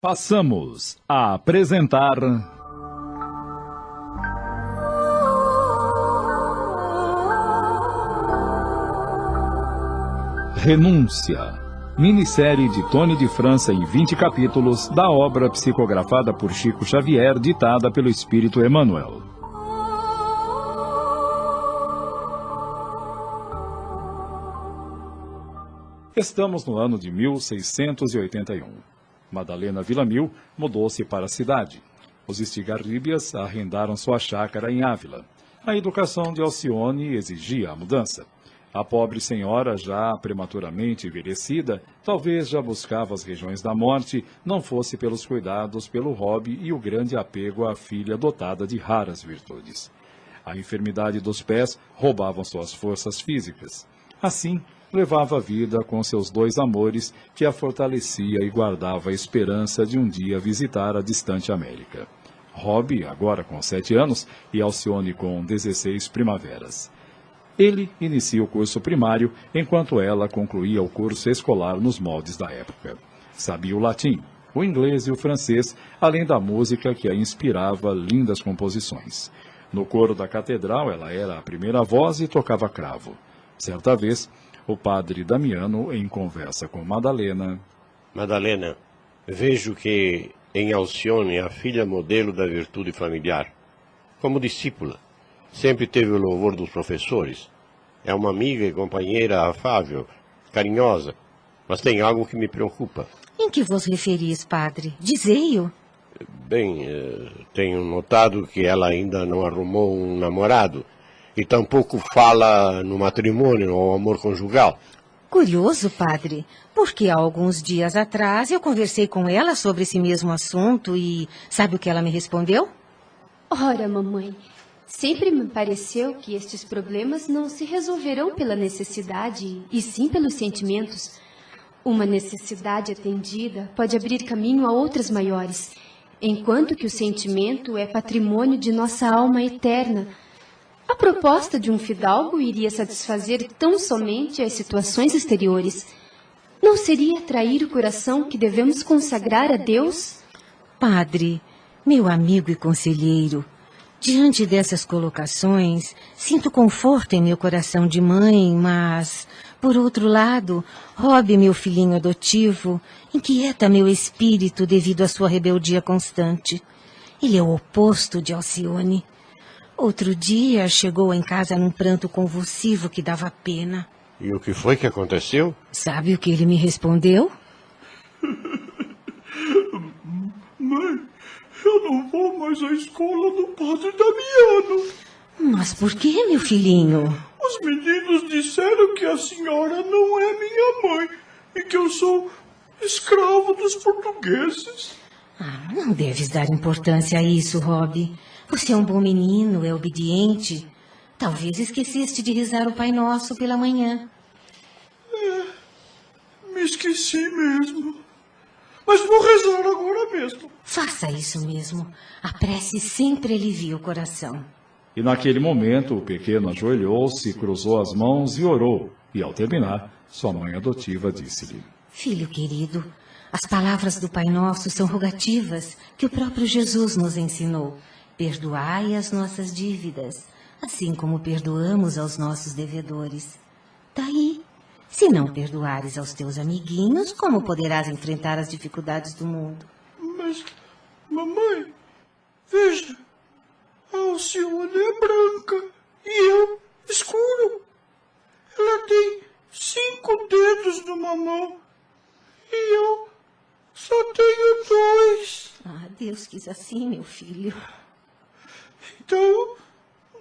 Passamos a apresentar Renúncia, minissérie de Tony de França em 20 capítulos da obra psicografada por Chico Xavier, ditada pelo Espírito Emmanuel. Estamos no ano de 1681. Madalena Villamil mudou-se para a cidade. Os Estigarribias arrendaram sua chácara em Ávila. A educação de Alcione exigia a mudança. A pobre senhora, já prematuramente envelhecida, talvez já buscava as regiões da morte, não fosse pelos cuidados pelo hobby e o grande apego à filha dotada de raras virtudes. A enfermidade dos pés roubava suas forças físicas. Assim, levava a vida com seus dois amores, que a fortalecia e guardava a esperança de um dia visitar a distante América. Hobby, agora com 7 anos, e Alcione com 16 primaveras. Ele inicia o curso primário, enquanto ela concluía o curso escolar nos moldes da época. Sabia o latim, o inglês e o francês, além da música que a inspirava lindas composições. No coro da catedral, ela era a primeira voz e tocava cravo. Certa vez, o padre Damiano, em conversa com Madalena... Madalena, vejo que em Alcione a filha modelo da virtude familiar. Como discípula, sempre teve o louvor dos professores. É uma amiga e companheira afável, carinhosa, mas tem algo que me preocupa. Em que vos referis, padre? Dizei-o. Bem, tenho notado que ela ainda não arrumou um namorado. E tampouco fala no matrimônio ou amor conjugal. Curioso, padre, porque há alguns dias atrás eu conversei com ela sobre esse mesmo assunto e sabe o que ela me respondeu? Ora, mamãe, sempre me pareceu que estes problemas não se resolverão pela necessidade, e sim pelos sentimentos. Uma necessidade atendida pode abrir caminho a outras maiores, enquanto que o sentimento é patrimônio de nossa alma eterna. A proposta de um fidalgo iria satisfazer tão somente as situações exteriores. Não seria trair o coração que devemos consagrar a Deus? Padre, meu amigo e conselheiro, diante dessas colocações, sinto conforto em meu coração de mãe, mas, por outro lado, Hobby, meu filhinho adotivo, inquieta meu espírito devido à sua rebeldia constante. Ele é o oposto de Alcione. Outro dia chegou em casa num pranto convulsivo que dava pena. E o que foi que aconteceu? Sabe o que ele me respondeu? Mãe, eu não vou mais à escola do padre Damiano. Mas por que, meu filhinho? Os meninos disseram que a senhora não é minha mãe e que eu sou escravo dos portugueses. Não deves dar importância a isso, Hobby. Você é um bom menino, é obediente. Talvez esqueceste de rezar o Pai Nosso pela manhã. Me esqueci mesmo. Mas vou rezar agora mesmo. Faça isso mesmo. A prece sempre alivia o coração. E naquele momento, o pequeno ajoelhou-se, cruzou as mãos e orou. E ao terminar, sua mãe adotiva disse-lhe: Filho querido, as palavras do Pai Nosso são rogativas que o próprio Jesus nos ensinou. Perdoai as nossas dívidas, assim como perdoamos aos nossos devedores. Daí, se não perdoares aos teus amiguinhos, como poderás enfrentar as dificuldades do mundo? Mas, mamãe, veja, a Alcione é branca e eu escuro. Ela tem 5 dedos numa mão e eu só tenho 2. Deus quis assim, meu filho. Então,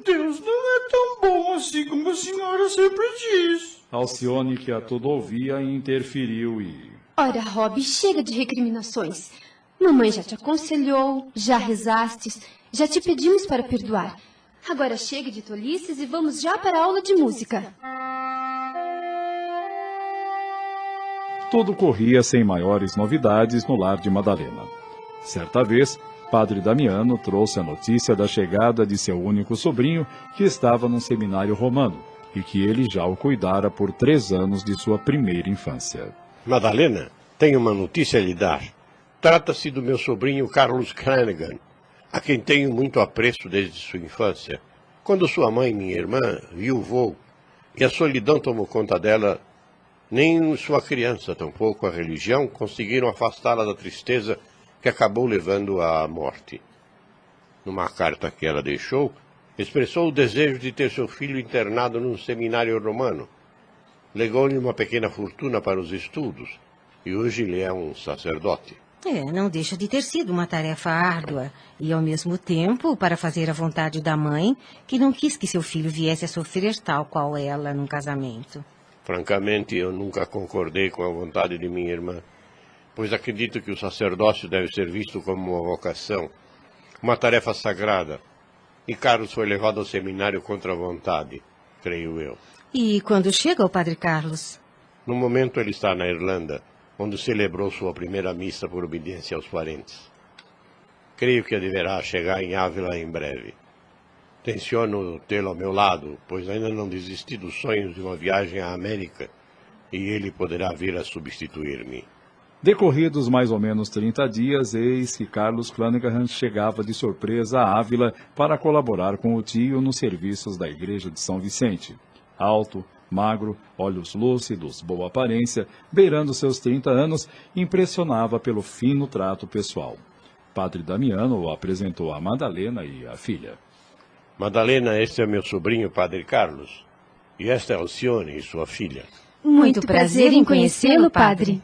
Deus não é tão bom assim como a senhora sempre diz. Alcione, que a tudo ouvia, interferiu e... Ora, Hobby, chega de recriminações. Mamãe já te aconselhou, já rezastes, já te pedimos para perdoar. Agora chega de tolices e vamos já para a aula de música. Tudo corria sem maiores novidades no lar de Madalena. Certa vez, Padre Damiano trouxe a notícia da chegada de seu único sobrinho, que estava num seminário romano, e que ele já o cuidara por 3 anos de sua primeira infância. Madalena, tenho uma notícia a lhe dar. Trata-se do meu sobrinho Carlos Flanagan, a quem tenho muito apreço desde sua infância. Quando sua mãe, minha irmã, viuvou e a solidão tomou conta dela, nem sua criança, tampouco a religião, conseguiram afastá-la da tristeza que acabou levando à morte. Numa carta que ela deixou, expressou o desejo de ter seu filho internado num seminário romano. Legou-lhe uma pequena fortuna para os estudos, e hoje ele é um sacerdote. Não deixa de ter sido uma tarefa árdua. E, ao mesmo tempo, para fazer a vontade da mãe, que não quis que seu filho viesse a sofrer tal qual ela num casamento. Francamente, eu nunca concordei com a vontade de minha irmã, pois acredito que o sacerdócio deve ser visto como uma vocação, uma tarefa sagrada. E Carlos foi levado ao seminário contra a vontade, creio eu. E quando chega o padre Carlos? No momento ele está na Irlanda, onde celebrou sua primeira missa por obediência aos parentes. Creio que deverá chegar em Ávila em breve. Tenciono tê-lo ao meu lado, pois ainda não desisti dos sonhos de uma viagem à América, e ele poderá vir a substituir-me. Decorridos mais ou menos 30 dias, eis que Carlos Flanagan chegava de surpresa a Ávila para colaborar com o tio nos serviços da igreja de São Vicente. Alto, magro, olhos lúcidos, boa aparência, beirando seus 30 anos, impressionava pelo fino trato pessoal. Padre Damiano o apresentou a Madalena e a filha. Madalena, este é meu sobrinho, Padre Carlos. E esta é Alcione, sua filha. Muito prazer em conhecê-lo, padre.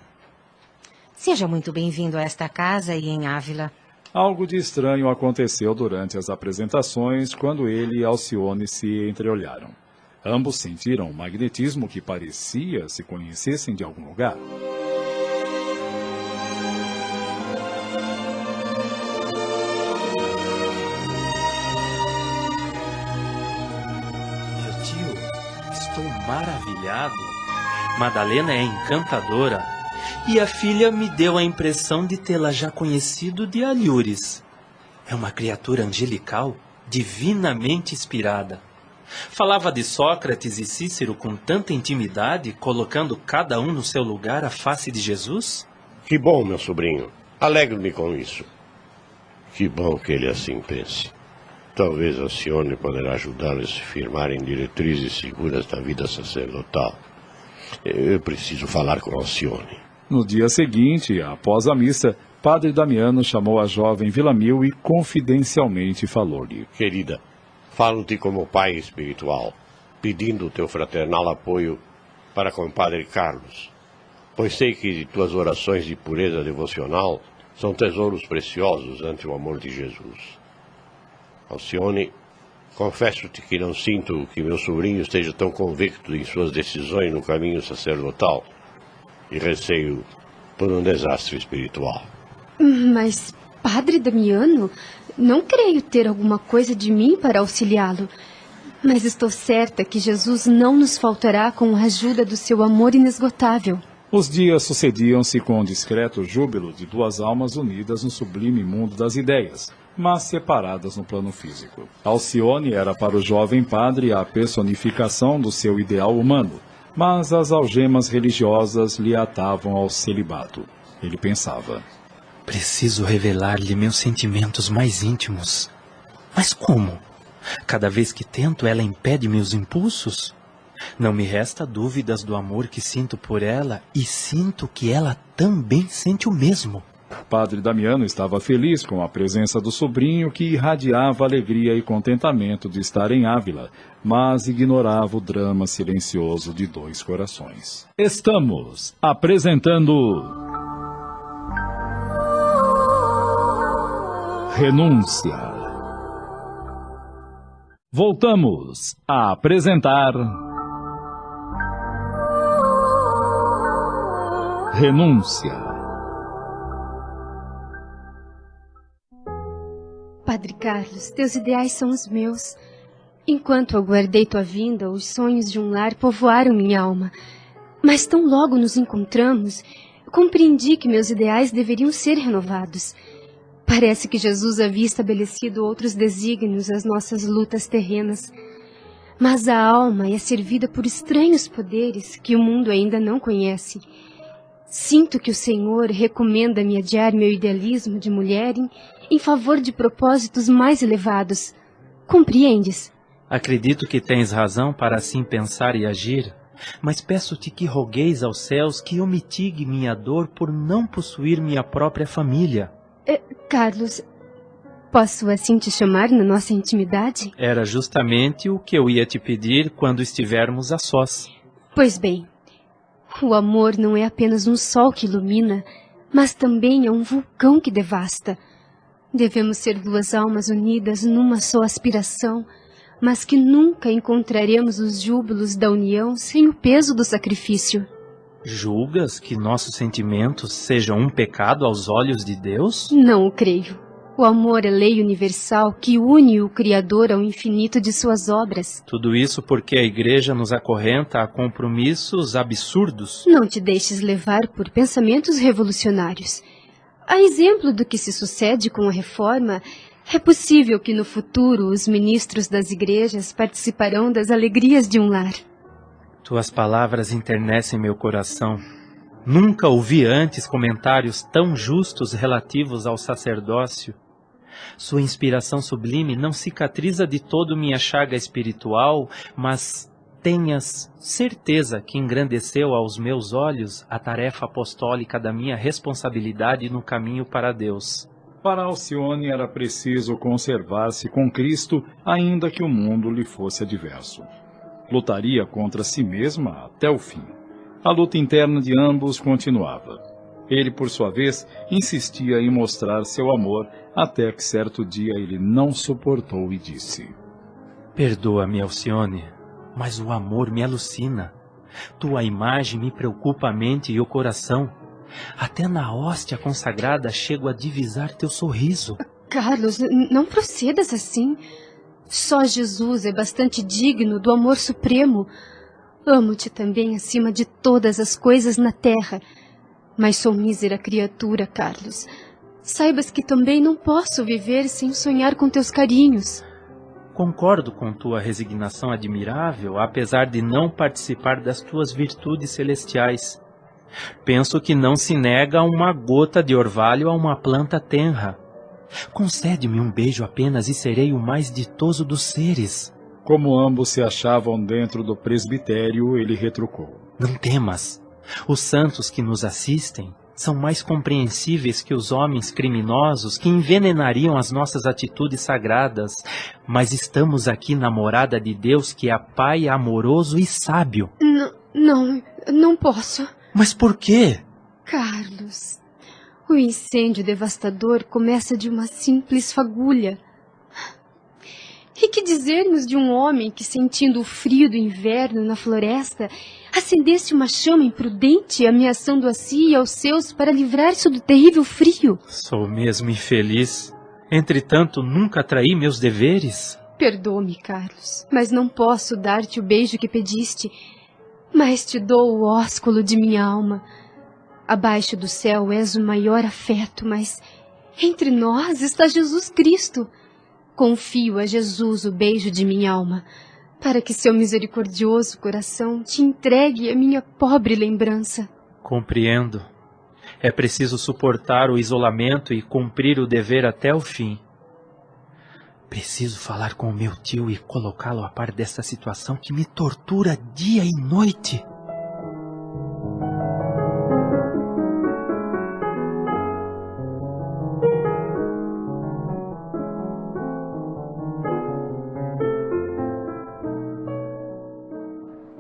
Seja muito bem-vindo a esta casa e em Ávila. Algo de estranho aconteceu durante as apresentações quando ele e Alcione se entreolharam. Ambos sentiram um magnetismo que parecia se conhecessem de algum lugar. Meu tio, estou maravilhado. Madalena é encantadora. E a filha me deu a impressão de tê-la já conhecido de alhures. É uma criatura angelical, divinamente inspirada. Falava de Sócrates e Cícero com tanta intimidade, colocando cada um no seu lugar à face de Jesus? Que bom, meu sobrinho. Alegro-me com isso. Que bom que ele assim pense. Talvez a Alcione poderá ajudá-lo a se firmar em diretrizes seguras da vida sacerdotal. Eu preciso falar com a Alcione. No dia seguinte, após a missa, Padre Damiano chamou a jovem Villamil e confidencialmente falou-lhe. Querida, falo-te como pai espiritual, pedindo o teu fraternal apoio para com o Padre Carlos, pois sei que tuas orações de pureza devocional são tesouros preciosos ante o amor de Jesus. Alcione, confesso-te que não sinto que meu sobrinho esteja tão convicto em suas decisões no caminho sacerdotal e receio por um desastre espiritual. Mas, Padre Damiano, não creio ter alguma coisa de mim para auxiliá-lo. Mas estou certa que Jesus não nos faltará com a ajuda do seu amor inesgotável. Os dias sucediam-se com um discreto júbilo de duas almas unidas no sublime mundo das ideias, mas separadas no plano físico. Alcione era para o jovem padre a personificação do seu ideal humano, mas as algemas religiosas lhe atavam ao celibato. Ele pensava: preciso revelar-lhe meus sentimentos mais íntimos. Mas como? Cada vez que tento, ela impede meus impulsos? Não me resta dúvidas do amor que sinto por ela e sinto que ela também sente o mesmo. Padre Damiano estava feliz com a presença do sobrinho que irradiava alegria e contentamento de estar em Ávila, mas ignorava o drama silencioso de dois corações. Estamos apresentando Renúncia. Voltamos a apresentar Renúncia. Padre Carlos, teus ideais são os meus. Enquanto aguardei tua vinda, os sonhos de um lar povoaram minha alma. Mas tão logo nos encontramos, compreendi que meus ideais deveriam ser renovados. Parece que Jesus havia estabelecido outros desígnios às nossas lutas terrenas. Mas a alma é servida por estranhos poderes que o mundo ainda não conhece. Sinto que o Senhor recomenda-me adiar meu idealismo de mulher em favor de propósitos mais elevados. Compreendes? Acredito que tens razão para assim pensar e agir, mas peço-te que rogueis aos céus que eu mitigue minha dor por não possuir minha própria família. Carlos, posso assim te chamar na nossa intimidade? Era justamente o que eu ia te pedir quando estivermos a sós. Pois bem, o amor não é apenas um sol que ilumina, mas também é um vulcão que devasta. Devemos ser duas almas unidas numa só aspiração, mas que nunca encontraremos os júbilos da união sem o peso do sacrifício. Julgas que nossos sentimentos sejam um pecado aos olhos de Deus? Não o creio. O amor é lei universal que une o Criador ao infinito de suas obras. Tudo isso porque a Igreja nos acorrenta a compromissos absurdos. Não te deixes levar por pensamentos revolucionários. A exemplo do que se sucede com a reforma, é possível que no futuro os ministros das igrejas participarão das alegrias de um lar. Tuas palavras enternecem meu coração. Nunca ouvi antes comentários tão justos relativos ao sacerdócio. Sua inspiração sublime não cicatriza de todo minha chaga espiritual, mas tenhas certeza que engrandeceu aos meus olhos a tarefa apostólica da minha responsabilidade no caminho para Deus. Para Alcione era preciso conservar-se com Cristo, ainda que o mundo lhe fosse adverso. Lutaria contra si mesma até o fim. A luta interna de ambos continuava. Ele, por sua vez, insistia em mostrar seu amor, até que certo dia ele não suportou e disse: Perdoa-me, Alcione, mas o amor me alucina. Tua imagem me preocupa a mente e o coração. Até na hóstia consagrada chego a divisar teu sorriso. Carlos, não procedas assim. Só Jesus é bastante digno do amor supremo. Amo-te também acima de todas as coisas na terra. Mas sou mísera criatura, Carlos. Saibas que também não posso viver sem sonhar com teus carinhos. Concordo com tua resignação admirável, apesar de não participar das tuas virtudes celestiais. Penso que não se nega uma gota de orvalho a uma planta tenra. Concede-me um beijo apenas e serei o mais ditoso dos seres. Como ambos se achavam dentro do presbitério, ele retrucou: Não temas. Os santos que nos assistem são mais compreensíveis que os homens criminosos que envenenariam as nossas atitudes sagradas. Mas estamos aqui na morada de Deus, que é Pai amoroso e sábio. Não posso. Mas por quê? Carlos, o incêndio devastador começa de uma simples fagulha. E que dizermos de um homem que, sentindo o frio do inverno na floresta, acendesse uma chama imprudente, ameaçando a si e aos seus para livrar-se do terrível frio? Sou mesmo infeliz. Entretanto, nunca traí meus deveres. Perdoa-me, Carlos, mas não posso dar-te o beijo que pediste. Mas te dou o ósculo de minha alma. Abaixo do céu és o maior afeto, mas entre nós está Jesus Cristo. Confio a Jesus o beijo de minha alma, para que seu misericordioso coração te entregue a minha pobre lembrança. Compreendo. É preciso suportar o isolamento e cumprir o dever até o fim. Preciso falar com o meu tio e colocá-lo a par desta situação que me tortura dia e noite.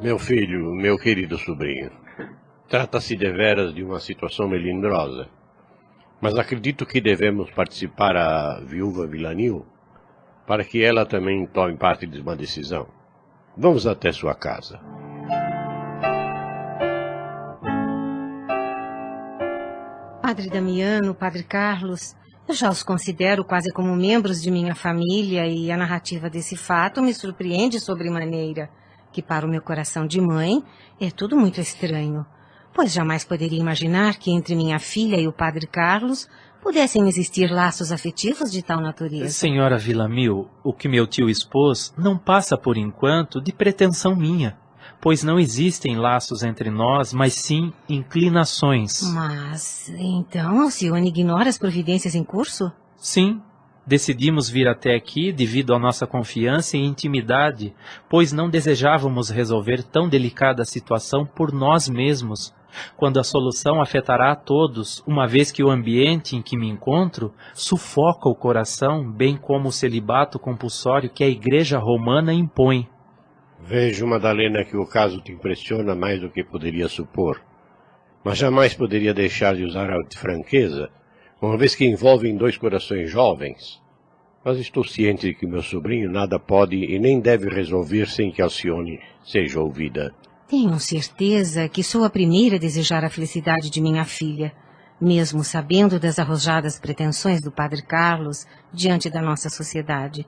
Meu filho, meu querido sobrinho, trata-se deveras de uma situação melindrosa, mas acredito que devemos participar a viúva Villanil para que ela também tome parte de uma decisão. Vamos até sua casa. Padre Damiano, Padre Carlos, eu já os considero quase como membros de minha família e a narrativa desse fato me surpreende sobremaneira, que para o meu coração de mãe é tudo muito estranho, pois jamais poderia imaginar que entre minha filha e o Padre Carlos pudessem existir laços afetivos de tal natureza. Senhora Villamil, o que meu tio expôs não passa por enquanto de pretensão minha, pois não existem laços entre nós, mas sim inclinações. Mas, então, Alcione ignora as providências em curso? Sim, decidimos vir até aqui devido à nossa confiança e intimidade, pois não desejávamos resolver tão delicada situação por nós mesmos, quando a solução afetará a todos, uma vez que o ambiente em que me encontro sufoca o coração, bem como o celibato compulsório que a Igreja Romana impõe. Vejo, Madalena, que o caso te impressiona mais do que poderia supor, mas jamais poderia deixar de usar a franqueza, uma vez que envolvem dois corações jovens. Mas estou ciente de que meu sobrinho nada pode e nem deve resolver sem que Alcione seja ouvida. Tenho certeza que sou a primeira a desejar a felicidade de minha filha, mesmo sabendo das arrojadas pretensões do Padre Carlos diante da nossa sociedade.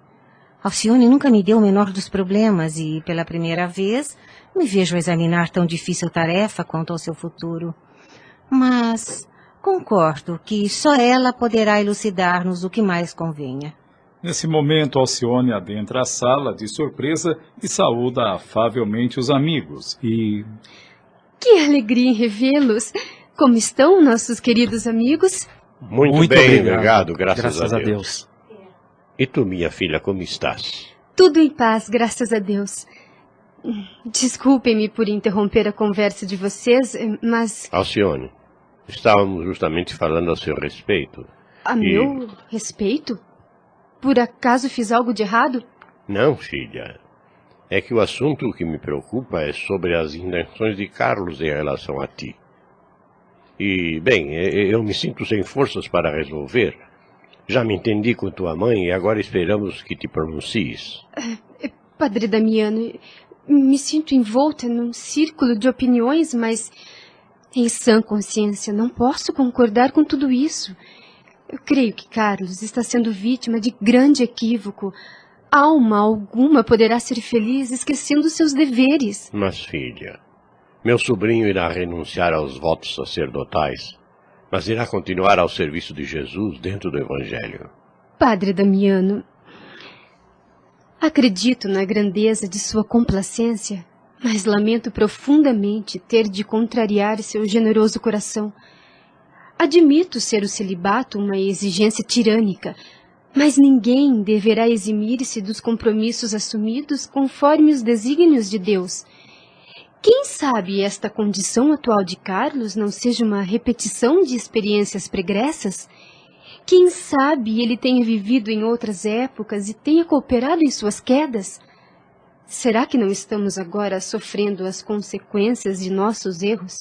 Alcione nunca me deu o menor dos problemas e, pela primeira vez, me vejo a examinar tão difícil tarefa quanto ao seu futuro. Mas concordo que só ela poderá elucidar-nos o que mais convenha. Nesse momento, Alcione adentra a sala de surpresa e saúda afavelmente os amigos e... Que alegria em revê-los! Como estão nossos queridos amigos? Muito bem, obrigado, graças a Deus. E tu, minha filha, como estás? Tudo em paz, graças a Deus. Desculpem-me por interromper a conversa de vocês, mas... Alcione, estávamos justamente falando a seu respeito. A meu respeito? Por acaso fiz algo de errado? Não, filha. É que o assunto que me preocupa é sobre as intenções de Carlos em relação a ti. E, bem, eu me sinto sem forças para resolver. Já me entendi com tua mãe e agora esperamos que te pronuncies. Padre Damiano, me sinto envolta num círculo de opiniões, mas em sã consciência não posso concordar com tudo isso. Eu creio que Carlos está sendo vítima de grande equívoco. Alma alguma poderá ser feliz esquecendo seus deveres. Mas, filha, meu sobrinho irá renunciar aos votos sacerdotais, mas irá continuar ao serviço de Jesus dentro do Evangelho. Padre Damiano, acredito na grandeza de sua complacência, mas lamento profundamente ter de contrariar seu generoso coração. Admito ser o celibato uma exigência tirânica, mas ninguém deverá eximir-se dos compromissos assumidos conforme os desígnios de Deus. Quem sabe esta condição atual de Carlos não seja uma repetição de experiências pregressas? Quem sabe ele tenha vivido em outras épocas e tenha cooperado em suas quedas? Será que não estamos agora sofrendo as consequências de nossos erros?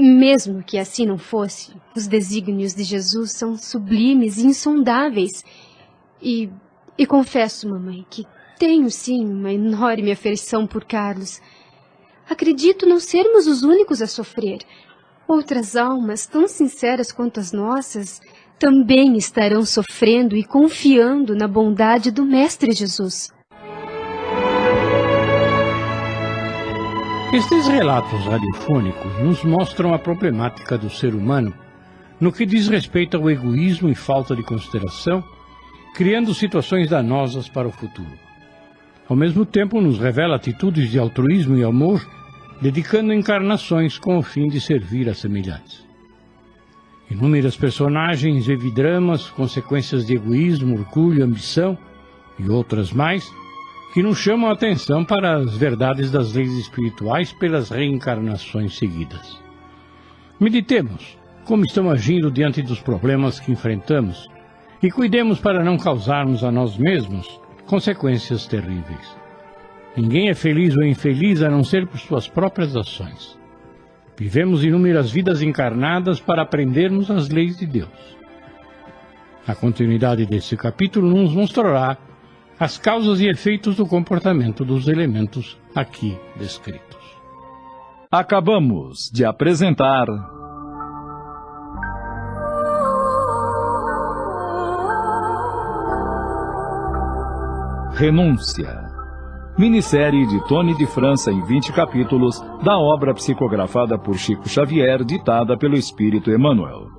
Mesmo que assim não fosse, os desígnios de Jesus são sublimes e insondáveis. E confesso, mamãe, que tenho sim uma enorme afeição por Carlos. Acredito não sermos os únicos a sofrer. Outras almas, tão sinceras quanto as nossas, também estarão sofrendo e confiando na bondade do Mestre Jesus. Estes relatos radiofônicos nos mostram a problemática do ser humano no que diz respeito ao egoísmo e falta de consideração, criando situações danosas para o futuro. Ao mesmo tempo, nos revela atitudes de altruísmo e amor, dedicando encarnações com o fim de servir a semelhantes. Inúmeras personagens evidramas, consequências de egoísmo, orgulho, ambição e outras mais, que nos chamam a atenção para as verdades das leis espirituais pelas reencarnações seguidas. Meditemos como estamos agindo diante dos problemas que enfrentamos e cuidemos para não causarmos a nós mesmos consequências terríveis. Ninguém é feliz ou infeliz a não ser por suas próprias ações. Vivemos inúmeras vidas encarnadas para aprendermos as leis de Deus. A continuidade desse capítulo nos mostrará as causas e efeitos do comportamento dos elementos aqui descritos. Acabamos de apresentar Renúncia, minissérie de Tony de França em 20 capítulos da obra psicografada por Chico Xavier, ditada pelo Espírito Emmanuel.